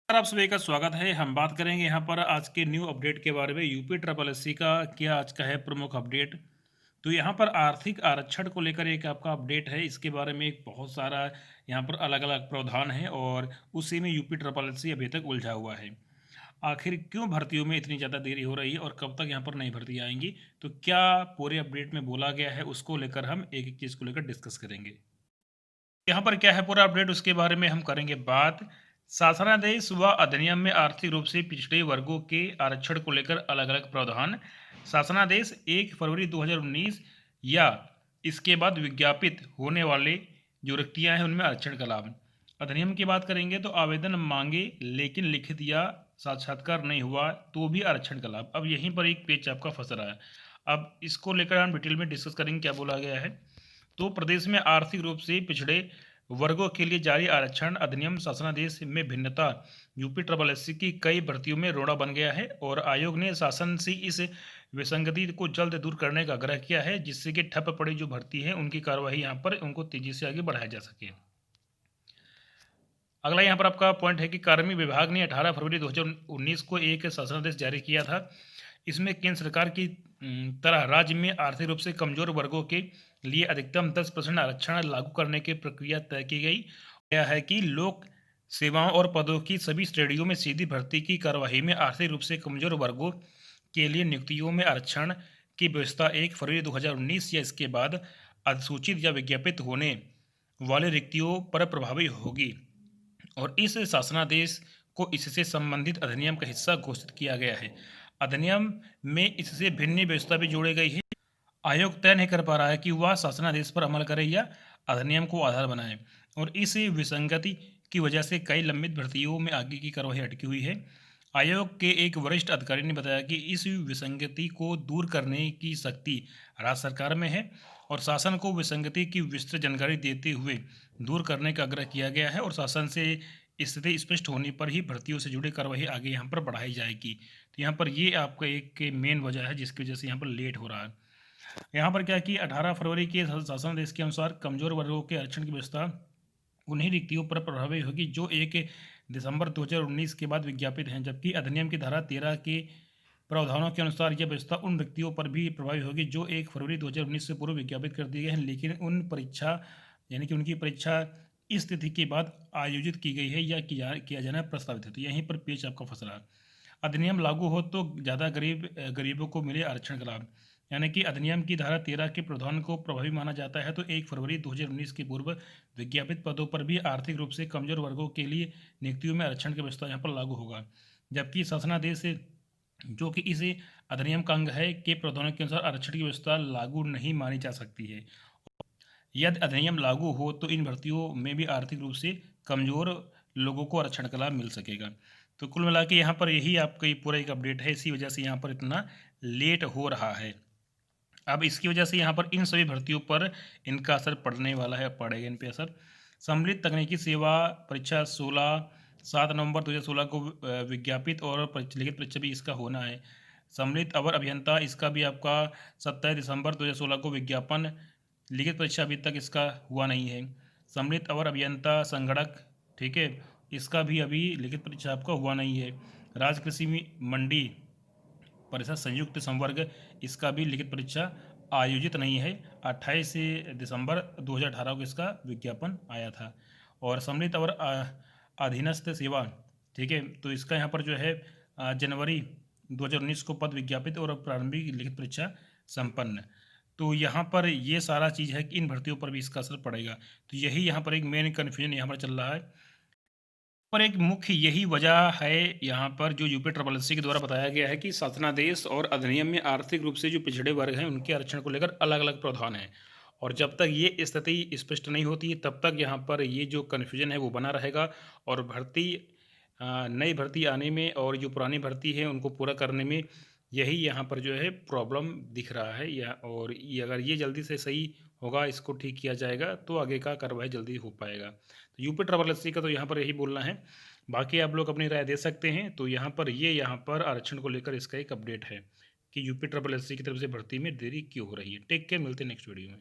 आप सभी का स्वागत है। हम बात करेंगे यहाँ पर आज के न्यू अपडेट के बारे में। यूपी ट्रिपल एससी का क्या आज का है प्रमुख अपडेट। तो यहाँ पर आर्थिक आरक्षण को लेकर एक आपका अपडेट है। इसके बारे में एक बहुत सारा यहाँ पर अलग अलग प्रावधान है और उसी में यूपी ट्रिपल एससी अभी तक उलझा हुआ है। आखिर क्यों भर्तियों में इतनी ज़्यादा देरी हो रही है और कब तक यहाँ पर नई भर्ती आएंगी, तो क्या पूरे अपडेट में बोला गया है, उसको लेकर हम एक एक चीज़ को लेकर डिस्कस करेंगे। यहाँ पर क्या है पूरा अपडेट, उसके बारे में हम करेंगे बात। शासनादेश व अधिनियम में आर्थिक रूप से पिछड़े वर्गों के आरक्षण को लेकर अलग अलग प्रावधान। शासनादेश 1 फरवरी 2019 या इसके बाद विज्ञापित होने वाले जो रिक्तियां हैं उनमें आरक्षण का लाभ। अधिनियम की बात करेंगे तो आवेदन मांगे लेकिन लिखित या साक्षात्कार नहीं हुआ तो भी आरक्षण का लाभ। अब यहीं पर एक पेच आपका फंस रहा है। अब इसको लेकर हम डिटेल में डिस्कस करेंगे क्या बोला गया है। तो प्रदेश में आर्थिक रूप से पिछड़े वर्गों के लिए जारी आरक्षण अधिनियम शासनादेश में भिन्नता यूपी ट्रिपल एससी की कई भर्तियों में रोड़ा बन गया है और आयोग ने शासन से इस विसंगति को जल्द दूर करने का आग्रह किया है, जिससे कि ठप पड़ी जो भर्ती है उनकी कार्यवाही यहाँ पर उनको तेजी से आगे बढ़ाया जा सके। अगला यहाँ पर आपका पॉइंट है कि कार्मिक विभाग ने 18 फरवरी 2019 को एक शासनादेश जारी किया था। इसमें केंद्र सरकार की तरह राज्य में आर्थिक रूप से कमजोर वर्गों के लिए अधिकतम 10% आरक्षण लागू करने की प्रक्रिया तय की गई। यह है कि लोक सेवाओं और पदों की सभी श्रेणियों में सीधी भर्ती की कार्यवाही में आर्थिक रूप से कमजोर वर्गों के लिए नियुक्तियों में आरक्षण की व्यवस्था 1 फरवरी 2019 या इसके बाद अधिसूचित या विज्ञापित होने वाले रिक्तियों पर प्रभावी होगी और इस शासनादेश को इससे संबंधित अधिनियम का हिस्सा घोषित किया गया है। अधिनियम में इससे भिन्न व्यवस्था भी जोड़ी गई है। आयोग तय नहीं कर पा रहा है कि वह शासनादेश पर अमल करे या अधिनियम को आधार बनाए और इस विसंगति की वजह से कई लंबित भर्तियों में आगे की कार्यवाही अटकी हुई है। आयोग के एक वरिष्ठ अधिकारी ने बताया कि इस विसंगति को दूर करने की शक्ति राज्य सरकार में है और शासन को विसंगति की विस्तृत जानकारी देते हुए दूर करने का आग्रह किया गया है और शासन से स्थिति स्पष्ट होने पर ही भर्तियों से जुड़ी कार्यवाही आगे यहाँ पर बढ़ाई जाएगी। तो यहाँ पर ये आपका एक मेन वजह है जिसकी वजह से यहाँ पर लेट हो रहा है। यहाँ पर क्या कि 18 फरवरी के शासनादेश के अनुसार कमजोर वर्गों के आरक्षण की व्यवस्था उन्हीं रिक्तियों पर प्रभावी होगी जो 1 दिसंबर 2019 के बाद विज्ञापित हैं, जबकि अधिनियम की धारा 13 के प्रावधानों के अनुसार यह व्यवस्था उन रिक्तियों पर भी प्रभावी होगी जो 1 फरवरी 2019 से पूर्व विज्ञापित कर दिए गए हैं, लेकिन उन परीक्षा यानी कि उनकी परीक्षा इस तिथि के बाद आयोजित की गई है या किया जाना प्रस्तावित है। तो यहीं पर पेच आपका फंस रहा है। अधिनियम लागू हो तो ज़्यादा गरीबों को मिले आरक्षण का लाभ, यानी कि अधिनियम की धारा 13 के प्रावधान को प्रभावी माना जाता है तो 1 फरवरी 2019 के पूर्व विज्ञापित पदों पर भी आर्थिक रूप से कमजोर वर्गों के लिए नियुक्तियों में आरक्षण की व्यवस्था यहाँ पर लागू होगा, जबकि शासनादेश जो कि इस अधिनियम का अंग है के प्रावधानों के अनुसार आरक्षण की व्यवस्था लागू नहीं मानी जा सकती है। यदि अधिनियम लागू हो तो इन भर्तियों में भी आर्थिक रूप से कमजोर लोगों को आरक्षण का लाभ मिल सकेगा। तो कुल मिला के यहाँ पर यही आपका ये पूरा एक अपडेट है, इसी वजह से यहाँ पर इतना लेट हो रहा है। अब इसकी वजह से यहाँ पर इन सभी भर्तियों पर इनका असर पड़ने वाला है, पड़ेगा इन पे असर। सम्मिलित तकनीकी सेवा परीक्षा 7 नवंबर 2016 को विज्ञापित और लिखित परीक्षा भी इसका होना है। सम्मिलित अवर अभियंता इसका भी आपका 27 दिसंबर 2016 को विज्ञापन, लिखित परीक्षा अभी तक इसका हुआ नहीं है। सम्मिलित अवर अभियंता संगणक, ठीक है, इसका भी अभी लिखित परीक्षा आपका हुआ नहीं है। राज्य कृषि मंडी परिषद संयुक्त संवर्ग, इसका भी लिखित परीक्षा आयोजित नहीं है। 28 दिसंबर 2018 को इसका विज्ञापन आया था। और सम्मिलित और अधीनस्थ सेवा, ठीक है, तो इसका यहाँ पर जो है जनवरी 2019 को पद विज्ञापित और प्रारंभिक लिखित परीक्षा संपन्न। तो यहाँ पर ये सारा चीज़ है कि इन भर्तियों पर भी इसका असर पड़ेगा। तो यही यहाँ पर एक मेन कन्फ्यूजन यहाँ पर चल रहा है। पर एक मुख्य यही वजह है यहाँ पर जो यूपी ट्रिपल एससी के द्वारा बताया गया है कि शासनादेश और अधिनियम में आर्थिक रूप से जो पिछड़े वर्ग हैं उनके आरक्षण को लेकर अलग अलग प्रावधान है और जब तक ये स्थिति स्पष्ट नहीं होती है तब तक यहाँ पर ये जो कन्फ्यूजन है वो बना रहेगा और नई भर्ती आने में और जो पुरानी भर्ती है उनको पूरा करने में यही यहाँ पर जो है प्रॉब्लम दिख रहा है। या और ये अगर ये जल्दी से सही होगा, इसको ठीक किया जाएगा तो आगे का कार्रवाई जल्दी हो पाएगा। तो यूपी ट्रिपल एससी का तो यहाँ पर यही बोलना है। बाकी आप लोग अपनी राय दे सकते हैं। तो यहाँ पर आरक्षण को लेकर इसका एक अपडेट है कि यूपी ट्रिपल एससी की तरफ से भर्ती में देरी क्यों हो रही है। टेक केयर, मिलते हैं नेक्स्ट वीडियो में।